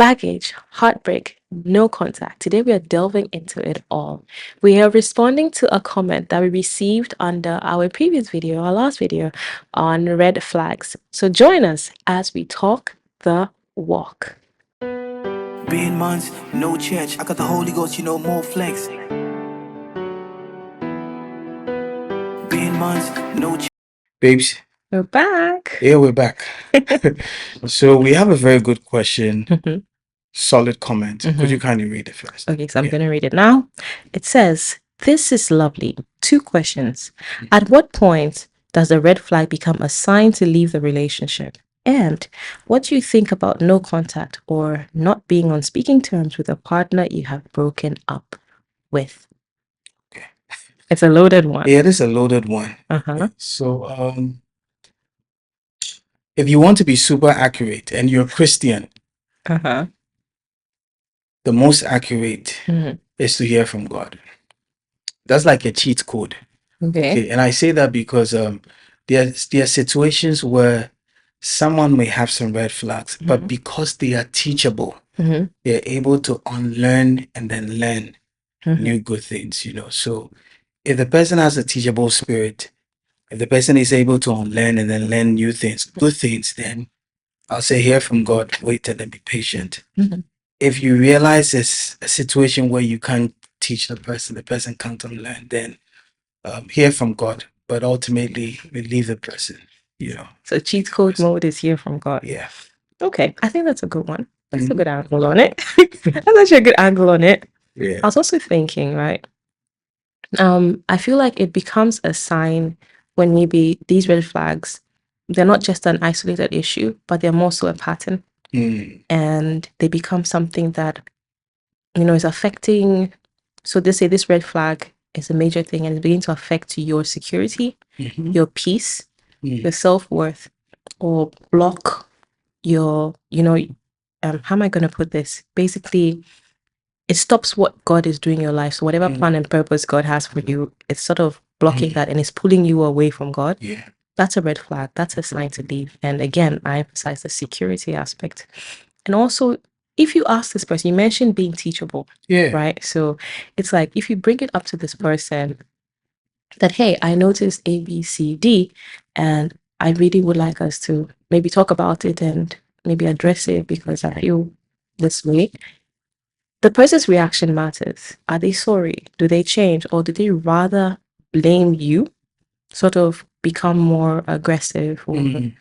baggage, heartbreak, no contact. Today we are delving into it all. We are responding to a comment that we received under our previous video, our last video on red flags. So join us as we talk the walk. Been months, no church. I got the Holy Ghost, more flex. Been months, no church. Babes, We're back. yeah, we're back. So we have a very good question, Mhm. solid comment. Could you Mhm. kindly read it first? Okay, so I'm Yeah. going to read it now. It says, "This is lovely. Two questions. At what point does a red flag become a sign to leave the relationship? And what do you think about no contact or not being on speaking terms with a partner you have broken up with?" Okay. It's a loaded one. Yeah, this is a loaded one. Uh-huh. So if you want to be super accurate and you're Christian, Uh-huh. the most accurate Mhm. is to hear from God. That's like a cheat code. Okay. Okay. And I say that because there are situations where someone may have some red flags, but because they are teachable, Mhm. they're able to unlearn and then learn Mhm. new good things, So if the person has a teachable spirit, if the person is able to unlearn and then learn new things, good things, then I'll say hear from God, wait and then be patient. Mhm. If you realize it's a situation where you can't teach the person can't unlearn, then hear from God, but ultimately leave the person. So cheat code mode is here from God. Yeah. Okay, I think that's a good one. That's a Mhm. good angle on it. That's actually a good angle on it. Yeah. I was also thinking, right? I feel like it becomes a sign when maybe these red flags, they're not just an isolated issue, but they're more so a pattern. Mm. And they become something that, is affecting. So they say this red flag is a major thing and it's beginning to affect your security, Mhm. your peace, Mm. your self-worth, or block your, how am I going to put this? Basically, it stops what God is doing in your life. So whatever plan and purpose God has for you, it's sort of blocking that and it's pulling you away from God. Yeah. That's a red flag. That's a sign to leave. And again, I emphasize the security aspect. And also, if you ask this person, you mentioned being teachable, Yeah. right? So it's like if you bring it up to this person that, hey, I noticed A, B, C, D, and I really would like us to maybe talk about it and maybe address it because I feel this way. The person's reaction matters. Are they sorry? Do they change? Or do they rather blame you, sort of become more aggressive? Or Mm.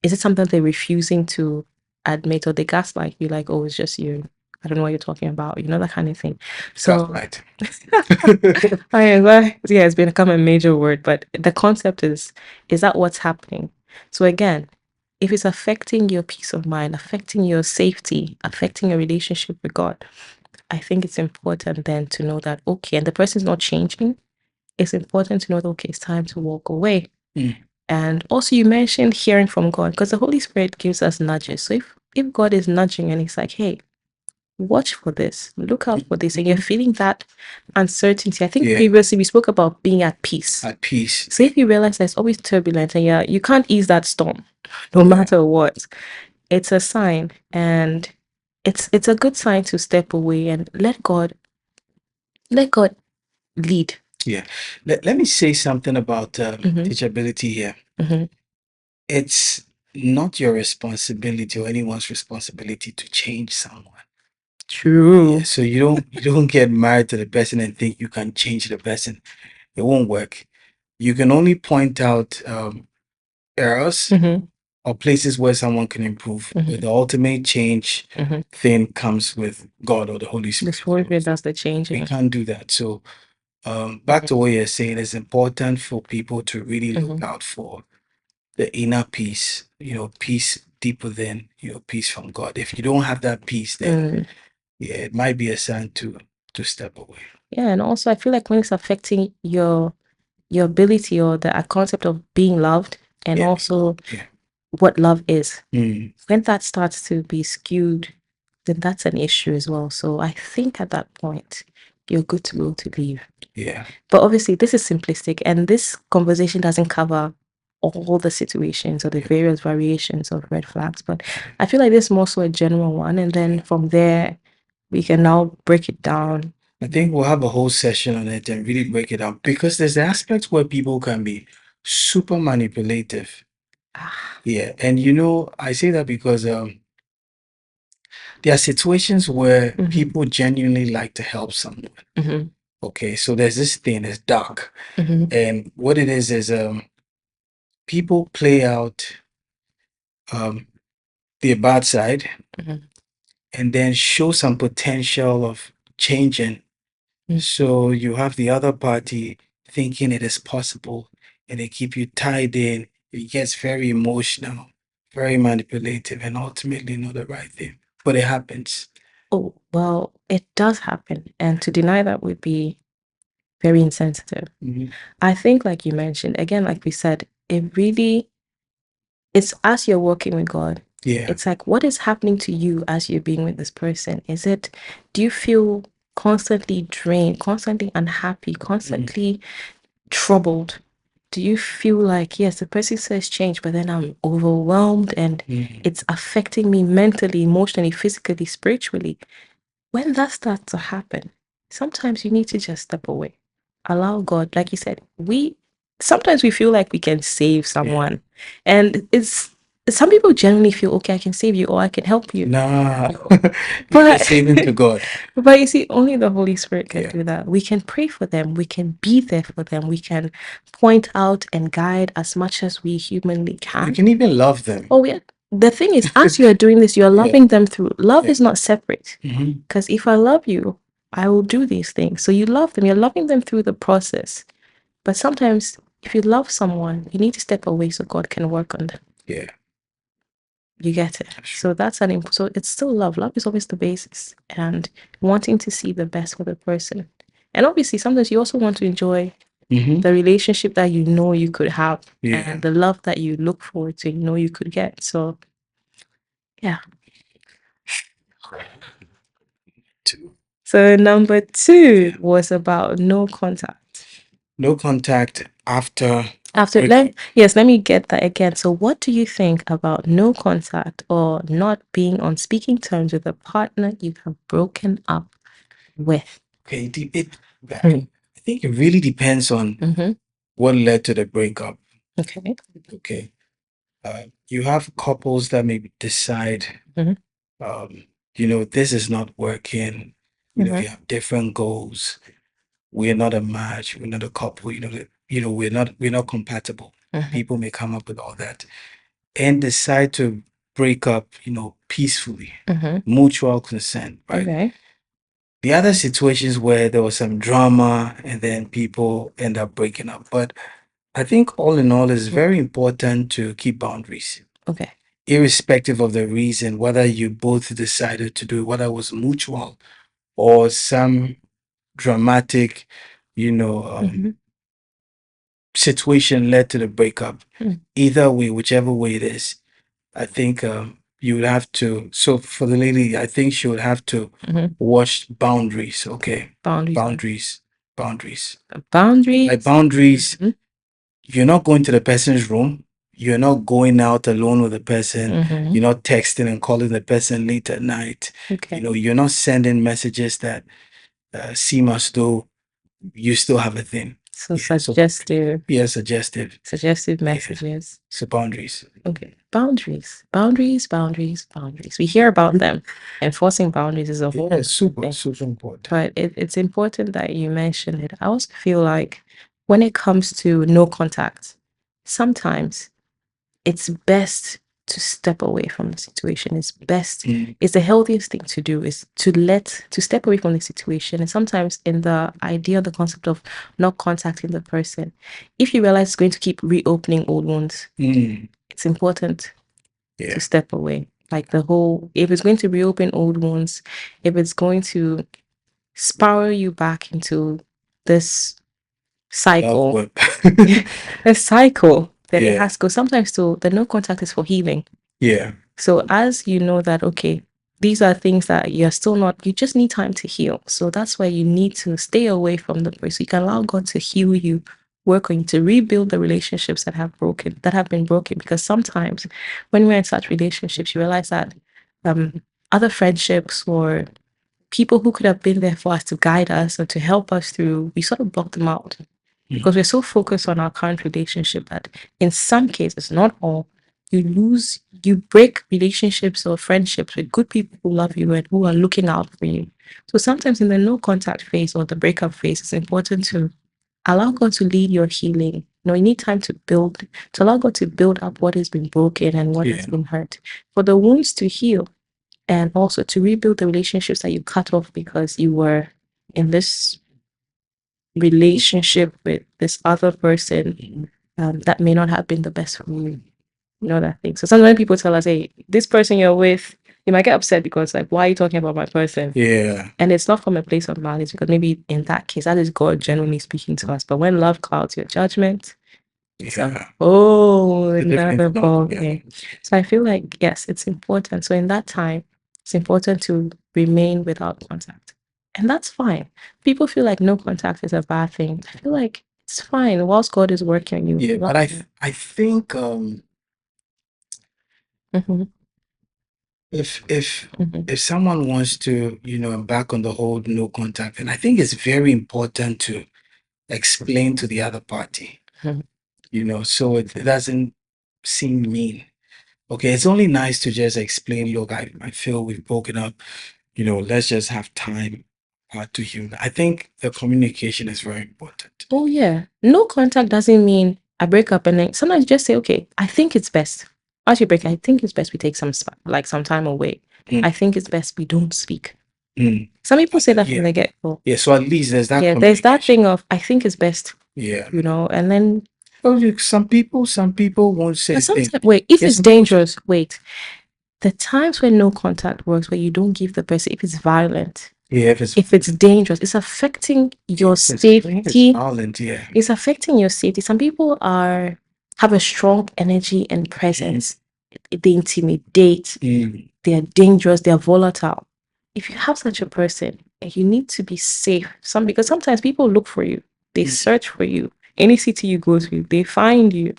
is it something they're refusing to admit or they gaslight you like, oh, it's just you? I don't know what you're talking about, that kind of thing. So, Right. yeah, it's become a major word, but the concept is that what's happening? So again, if it's affecting your peace of mind, affecting your safety, affecting your relationship with God, I think it's important then to know that, okay, and the person's not changing. It's important to know that, okay, it's time to walk away. Mm. And also you mentioned hearing from God because the Holy Spirit gives us nudges. So if God is nudging and he's like, hey, watch for this, look out for this, and you're feeling that uncertainty. I think Yeah. previously we spoke about being at peace. At peace. So if you realize there's always turbulence and you can't ease that storm, no matter what, it's a sign. And it's a good sign to step away and let God lead. Yeah. Let me say something about Mhm. teachability here. Mhm. It's not your responsibility or anyone's responsibility to change someone. True. Yeah, so you don't get married to the person and think you can change the person. It won't work. You can only point out errors Mhm. or places where someone can improve. But the ultimate change Mhm. thing comes with God or the Holy The Spirit. Holy Spirit does the We changing. can't do that. So back to what you're saying, it's important for people to really look out for the inner peace, peace deeper than, peace from God. If you don't have that peace, then yeah, it might be a sign to step away. Yeah, and also I feel like when it's affecting your ability or the concept of being loved and Yeah. also Yeah. what love is, Mm. when that starts to be skewed, then that's an issue as well. So I think at that point, you're good to go to leave. Yeah. But obviously, this is simplistic, and this conversation doesn't cover all the situations or the various variations of red flags, but I feel like this is more so a general one. And then from there, we can now break it down. I think we'll have a whole session on it and really break it down because there's aspects where people can be super manipulative. Yeah. And I say that because there are situations where Mhm. people genuinely like to help someone. Mhm. Okay. So there's this thing, it's dark. Mhm. And what it is people play out their bad side Mhm. and then show some potential of changing. So you have the other party thinking it is possible and they keep you tied in. It gets very emotional, very manipulative, and ultimately not the right thing. But it happens. Oh, well, it does happen. And to deny that would be very insensitive. Mhm. I think, like you mentioned, again, like we said, it's as you're working with God. Yeah. It's like, what is happening to you as you're being with this person? Do you feel constantly drained, constantly unhappy, constantly troubled? Do you feel like, yes, the person says change, but then I'm overwhelmed and it's affecting me mentally, emotionally, physically, spiritually? When that starts to happen, sometimes you need to just step away. Allow God, like you said, we sometimes we feel like we can save someone. And it's some people generally feel, okay, I can save you or I can help you. Nah, But saving to God. but you see, only the Holy Spirit can Yeah. do that. We can pray for them, we can be there for them, we can point out and guide as much as we humanly You can. can even love them. Oh, yeah. The thing is, as you are doing this, you're Yeah. loving them through. Love Yeah. is not separate. Mhm. Because if I love you, I will do these things. So you love them, you're loving them through the process. But sometimes, if you love someone, you need to step away so God can work on them. Yeah. You get it. So so it's still love. Love is always the basis, and wanting to see the best for the person. And obviously, sometimes you also want to enjoy Mhm. the relationship that you know you could have, Yeah. and the love that you look forward to, you could get. So, yeah. Two. So number two was about no contact. No contact after After let me get that again. So what do you think about no contact or not being on speaking terms with a partner you have broken up with? Okay, I think it really depends on Mm-hmm. what led to the breakup. Okay. Okay. You have couples that maybe decide, Mhm. this is not working. We have different goals. We're not a match. We're not a couple. We're not compatible. People may come up with all that and decide to break up, peacefully, mutual consent, right? Okay. The other situations where there was some drama and then people end up breaking up. But I think all in all, it's very important to keep boundaries, Okay. irrespective of the reason, whether you both decided to do it, whether it was mutual or some dramatic, situation led to the breakup. Either way, whichever way it is, I think you would have to. So for the lady, I think she would have to watch boundaries. Okay, Boundaries. boundaries. Boundaries. Like boundaries. You're not going to the person's room. You're not going out alone with the person. You're not texting and calling the person late at night. Okay. You're not sending messages that seem as though you still have a thing. So suggestive. Yeah, suggestive. Suggestive messages. So boundaries. Okay. Boundaries. Boundaries, boundaries, boundaries. We hear about them. Enforcing boundaries is a whole Yeah, super, thing. super important. But it's important that you mention it. I also feel like when it comes to no contact, sometimes it's best to step away from the situation. It's the healthiest thing to do is to step away from the situation. And sometimes in the idea, the concept of not contacting the person, if you realize it's going to keep reopening old wounds, it's important to step away. Like if it's going to reopen old wounds, if it's going to spiral you back into this cycle, a cycle that it has to go. Sometimes too, the no contact is for healing. Yeah. So as you know that, okay, these are things that you just need time to heal. So that's why you need to stay away from the person. You can allow God to heal you work on you, to rebuild the relationships that have been broken. Because sometimes when we're in such relationships, you realize that other friendships or people who could have been there for us to guide us or to help us through, we sort of block them out because we're so focused on our current relationship that in some cases, not all, you break relationships or friendships with good people who love you and who are looking out for you. So sometimes in the no contact phase or the breakup phase, it's important to allow God to lead your healing. You need time to allow God to build up what has been broken and what has been hurt, for the wounds to heal, and also to rebuild the relationships that you cut off because you were in this relationship with this other person that may not have been the best for you. That thing. So sometimes when people tell us, hey, this person you're with, you might get upset because, like, why are you talking about my person? Yeah. And it's not from a place of malice, because maybe in that case, that is God genuinely speaking to us. But when love clouds your judgment, it's another ball game. So I feel like, yes, it's important. So in that time, it's important to remain without contact. And that's fine. People feel like no contact is a bad thing. I feel like it's fine whilst God is working on you. Yeah, but I think Mhm, if someone wants to, embark on the whole no contact, then I think it's very important to explain to the other party, mhm. so it doesn't seem mean. Okay, it's only nice to just explain, look, I feel we've broken up, let's just have time to heal. I think the communication is very important. Oh yeah. No contact doesn't mean I break up and then sometimes you just say, okay, I think it's best. As you break, I think it's best we take some time away. I think it's best we don't speak. Some people say that from the get-go. Yeah, so at least there's that. Yeah, there's that thing of I think it's best. Yeah. And then Some people won't say sometimes wait, if it's dangerous, wait. The times when no contact works, where you don't give the person, if it's violent, if it's dangerous, it's affecting your safety. It's violent, yeah. It's affecting your safety. Some people have a strong energy and presence. They intimidate. They are dangerous. They are volatile. If you have such a person, you need to be safe. Because sometimes people look for you. They search for you. Any city you go to, they find you.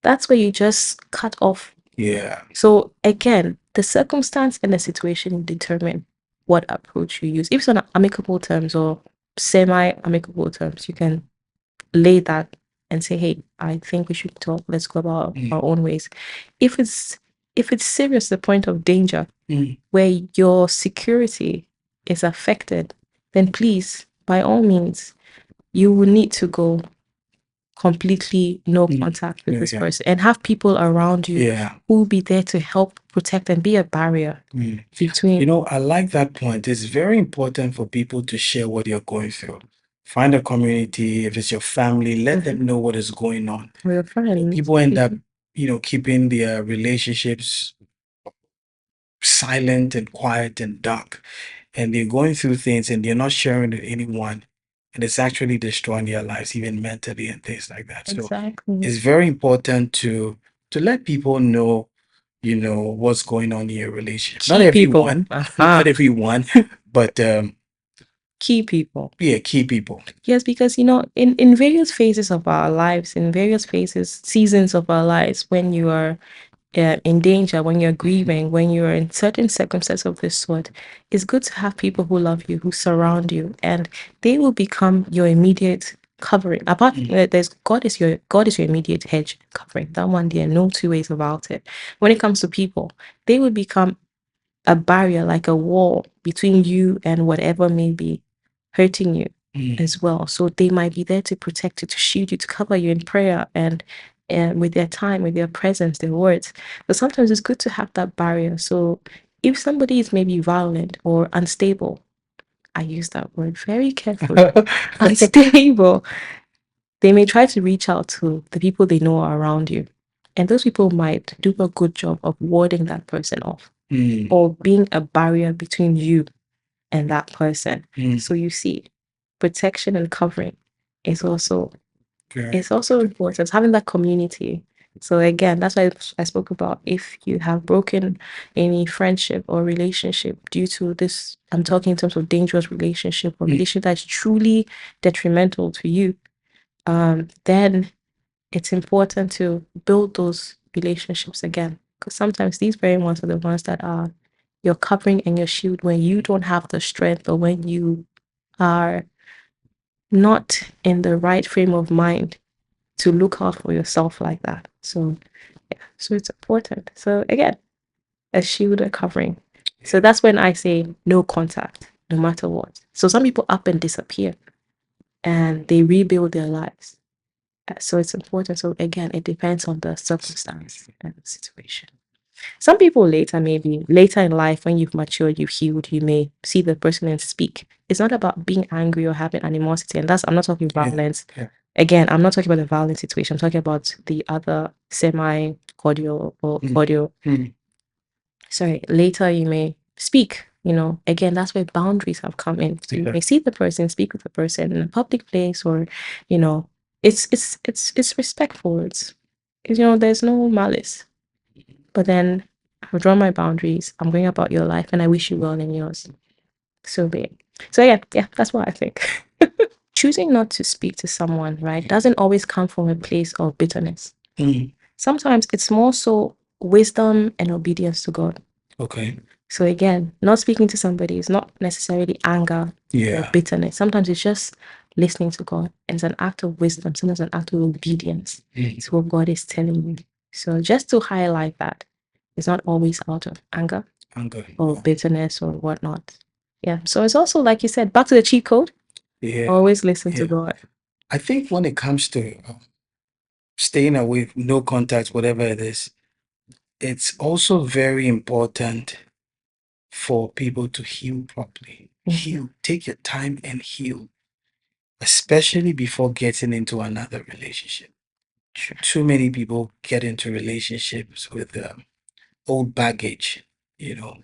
That's where you just cut off. Yeah. So again, the circumstance and the situation determine what approach you use. If it's on amicable terms or semi-amicable terms, you can lay that and say, hey, I think we should talk. Let's go about our own ways. If it's serious, the point of danger, where your security is affected, then please, by all means, you will need to go completely no contact with this person and have people around you who will be there to help protect and be a barrier between. I like that point. It's very important for people to share what you're going through. Find a community. If it's your family, let them know what is going on. Or your friends. People end up, keeping their relationships silent and quiet and dark, and they're going through things and they're not sharing with anyone, and it's actually destroying their lives, even mentally and things like that. Exactly. So it's very important to let people know, what's going on in your relationship. Not everyone, not everyone, but key people. Yeah, key people. Yes, because in various phases of our lives, in various seasons of our lives, when you are in danger, when you're grieving, when you're in certain circumstances of this sort, it's good to have people who love you, who surround you, and they will become your immediate covering. Apart from there's God is your immediate hedge covering. That one, there are no two ways about it. When it comes to people, they will become a barrier, like a wall between you and whatever may be hurting you as well. So they might be there to protect you, to shield you, to cover you in prayer and with their time, with their presence, their words. But sometimes it's good to have that barrier. So if somebody is maybe violent or unstable, I use that word very carefully, unstable, they may try to reach out to the people they know are around you. And those people might do a good job of warding that person off or being a barrier between you and that person. So you see, protection and covering is also important. Having that community. So again, that's why I spoke about, if you have broken any friendship or relationship due to this, I'm talking in terms of dangerous relationship or relationship that's truly detrimental to you, then it's important to build those relationships again. Because sometimes these very ones are the ones that are your covering and your shield when you don't have the strength, or when you are not in the right frame of mind to look out for yourself like that. So yeah, so it's important. So again, a shield, a covering. So that's when I say no contact, no matter what. So some people up and disappear and they rebuild their lives. So it's important. So again, it depends on the circumstance and the situation. Some people later, maybe later in life, when you've matured, you've healed, you may see the person and speak. It's not about being angry or having animosity. And that's, I'm not talking violence. Yeah. Again, I'm not talking about the violent situation. I'm talking about the other semi cordial or cordial. Sorry, later you may speak. Again, that's where boundaries have come in. So you may see the person, speak with the person in a public place, or it's respectful. It's there's no malice. But then I've drawn my boundaries. I'm going about your life, and I wish you well in yours. So be it. So yeah, that's what I think. Choosing not to speak to someone, right, doesn't always come from a place of bitterness. Sometimes it's more so wisdom and obedience to God. Okay. So again, not speaking to somebody is not necessarily anger or bitterness. Sometimes it's just listening to God. And it's an act of wisdom. Sometimes an act of obedience to what God is telling you. So just to highlight that, it's not always out of anger or bitterness or whatnot. Yeah. So it's also, like you said, back to the cheat code. Yeah. Always listen to God. I think when it comes to staying away, no contact, whatever it is, it's also very important for people to heal properly. Heal. Take your time and heal, especially before getting into another relationship. Too many people get into relationships with old baggage, and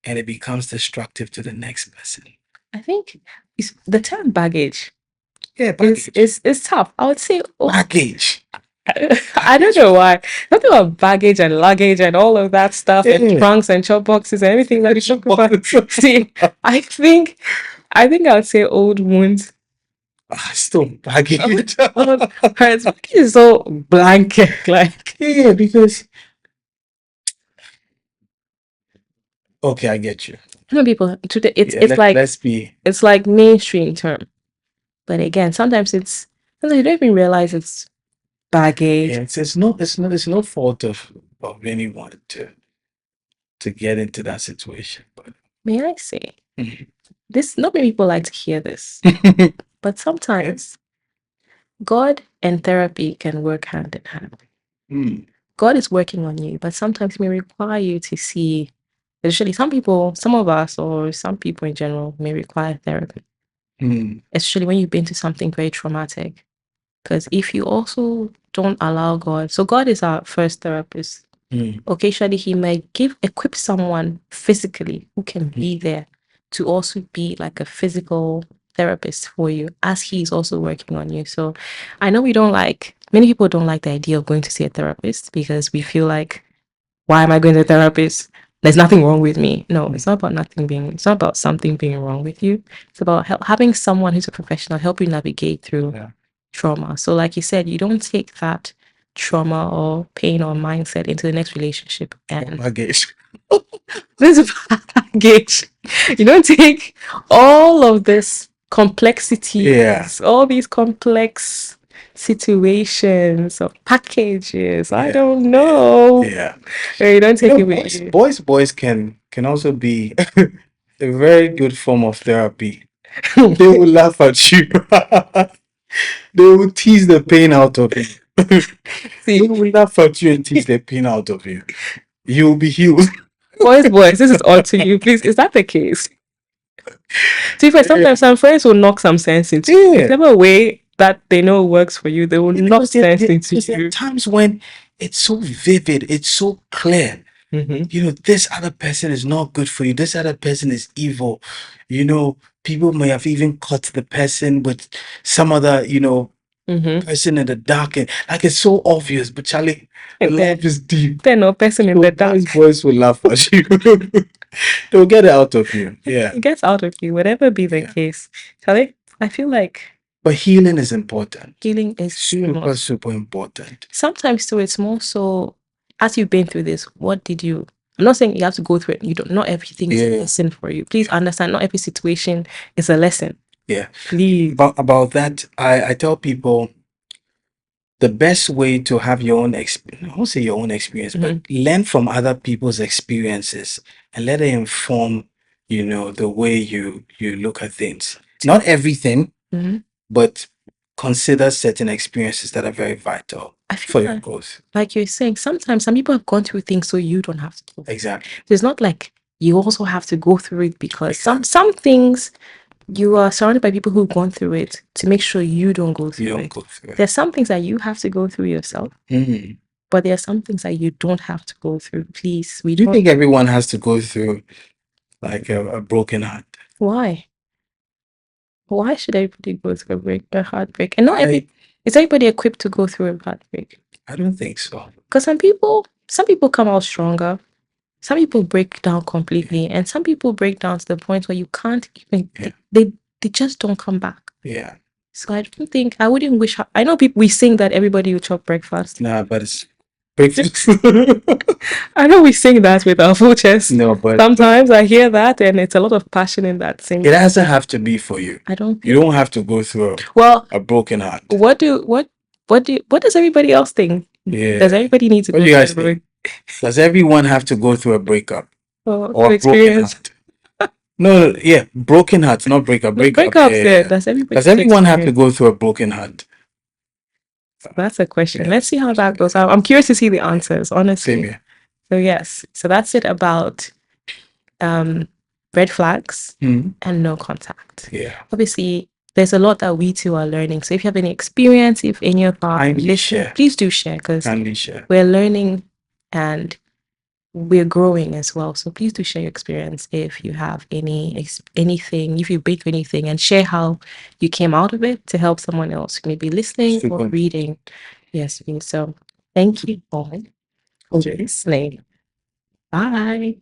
it becomes destructive to the next person. I think the term baggage. Yeah, baggage. It's tough. I would say baggage. I don't know why. Something about baggage and luggage and all of that stuff, and trunks and chop boxes and everything that you talk about. See, I think I would say old wounds. Still baggage. Hurts. Baggage is so blanket, like. Yeah, because okay, I get you. People today it's like, let's be. It's like mainstream term, but again, sometimes you don't even realize it's baggage. Yeah, it's no fault of anyone to get into that situation. But may I say, this, not many people like to hear this, but sometimes God and therapy can work hand in hand. God is working on you, but sometimes it may require you to see, especially some of us, or some people in general, may require therapy. Especially when you've been to something very traumatic. Because if you also don't allow God, so God is our first therapist. Occasionally, He may equip someone physically who can be there to also be like a physical therapist for you, as He's also working on you. So I know many people don't like the idea of going to see a therapist, because we feel like, why am I going to a therapist? There's nothing wrong with me. No, it's not about it's not about something being wrong with you. It's about having someone who's a professional help you navigate through trauma. So like you said, you don't take that trauma or pain or mindset into the next relationship and baggage. This is baggage. You don't take all of this complexities, all these complex situations or packages. I don't know. You don't take it with you. Boys can also be a very good form of therapy. They will laugh at you. They will tease the pain out of you. They will laugh at you and tease the pain out of you. You'll be healed. Boys, this is all to you. Please, is that the case? See, for sometimes some friends will knock some sense into you. Whichever way that they know works for you, they will knock sense into you. There are times when it's so vivid, it's so clear. This other person is not good for you. This other person is evil. People may have even caught the person with some other, person in the dark, and like it's so obvious. But Charlie, love is deep. There's no person in the dark. Those boys will laugh at you. They'll get it out of you. Yeah, it gets out of you, whatever be the case. Charlie, I feel like But healing is important. Healing is Super, super important. Sometimes too, it's more so as you've been through this, what did you? I'm not saying you have to go through it. You don't. Not everything is a lesson for you. Please understand. Not every situation is a lesson. Yeah. Please. About that, I tell people the best way to have your own experience, I won't say your own experience, but learn from other people's experiences and let it inform, the way you look at things. Not everything, but consider certain experiences that are very vital for your growth. Like you're saying, sometimes some people have gone through things so you don't have to. Exactly. It's not like you also have to go through it because some things you are surrounded by people who've gone through it to make sure you don't go through it. There's some things that you have to go through yourself, but there are some things that you don't have to go through. Please, Do you think everyone has to go through like a broken heart? Why? Why should everybody go through a heartbreak? And is everybody equipped to go through a heartbreak? I don't think so. Because some people come out stronger. Some people break down completely, and some people break down to the point where you can't even. They just don't come back. Yeah. So I don't think I wouldn't wish. I know people we sing that everybody will chop breakfast. Nah, but it's breakfast. I know we sing that with our full chest. No, but sometimes I hear that, and it's a lot of passion in that singing. It doesn't have to be for you. I don't. You don't have to go through a broken heart. What does everybody else think? Yeah. Does everybody need to What go do you guys through think? Does everyone have to go through a breakup or a broken heart? No, yeah, broken heart, not breakup. Breakups, yeah. Does everyone have to go through a broken heart? That's a question. Let's see how that goes. I'm curious to see the answers, honestly. Same here. So yes, so that's it about red flags and no contact. Yeah. Obviously, there's a lot that we too are learning. So if you have any experience, if any of our listeners, please do share because we're learning and we're growing as well. So please do share your experience if you have anything, if you've been through anything, and share how you came out of it to help someone else who may be listening or reading. Yes, so thank you all for listening. Bye.